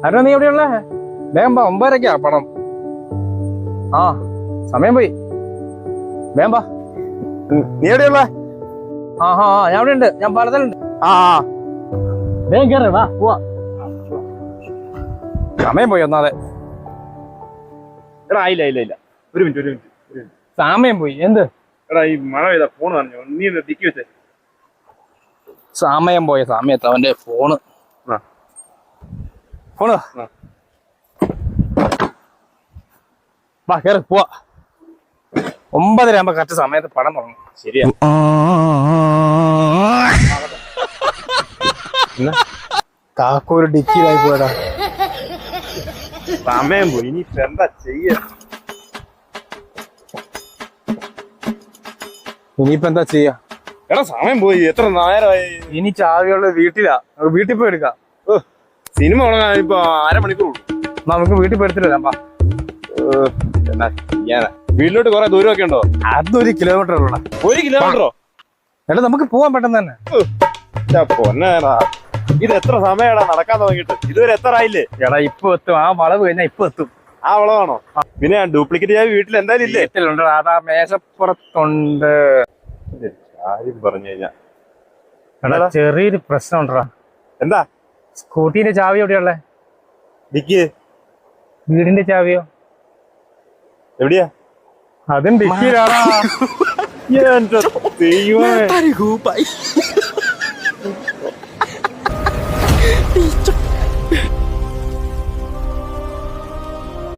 അരുണ നീ എവിടെയുള്ള? വേഗം വാ, 9:30 പണം. ആ സമയം പോയി, വേഗം വാ. നീ എവിടെയുള്ള? ആ ഞാൻ അവിടെ ഉണ്ട്, ഞാൻ പാലത്തിലുണ്ട്. ആ വേഗം കയറി വാ, പോവാ. സമയം പോയി ഒന്നാതെ. എടാ ഇല്ല ഒരു മിനിറ്റ് സമയം പോയി. എന്ത്? എടാ ഈ മഴ പെയ്താ ഫോൺ പറഞ്ഞു, നീ തിക്കി വെച്ചേ. സമയം പോയ സമയത്ത് അവന്റെ ഫോണ് വാ കേറി പോവാ. 9:30 കറക്റ്റ് സമയത്ത് പടം തുടങ്ങും. ശരിയാ. കാക്കൊരു ഡിക്കിയിലായി പോയടാ. സമയം പോയി, ഇനി എന്താ ചെയ്യ? ഇനിയിപ്പോ എന്താ ചെയ്യാ? എടാ സമയം പോയി, എത്ര നേരമായി? ഇനി ചാവിയുള്ള വീട്ടിലാ, വീട്ടിൽ പോയി എടുക്കാം. സിനിമ തുടങ്ങാൻ ഇപ്പൊ അരമണിക്കൂർ നമുക്ക് വീട്ടിൽ പോയി എടുത്തില്ല. എന്നാ ചെയ്യാനാ? വീട്ടിലോട്ട് കൊറേ ദൂരമൊക്കെ ഉണ്ടോ? അതൊരു കിലോമീറ്റർ ഉള്ള. 1 കിലോമീറ്ററോ? എടാ നമുക്ക് പോവാൻ പെട്ടെന്ന് തന്നെ. പൊന്നേടാ, ഇത് എത്ര സമയടാ നടക്കാൻ തുടങ്ങിയിട്ട്? ഇതുവരെ എത്ര ആയില്ലേ? എടാ ഇപ്പൊ എത്തും, ആ വളവ് കഴിഞ്ഞാ ഇപ്പൊ എത്തും. ആ വളവാണോ? പിന്നെ ഡ്യൂപ്ലിക്കേറ്റ് ചാവി വീട്ടിൽ എന്തായാലും ഇല്ലേ? വീട്ടിലുണ്ട്, അതാ മേശപ്പുറത്തുണ്ട്. കാര്യം പറഞ്ഞു കഴിഞ്ഞാ എടാ ചെറിയൊരു പ്രശ്നം ഉണ്ടടാ. എന്താ? സ്കൂട്ടീന്റെ ചാവി എവിടെയുള്ളേ? ഡിക്കി. വീടിന്റെ ചാവിയോ? എവിടെയാ? അതും ഡിക്കിയിലാടാ. എന്റെ ദൈവമേ.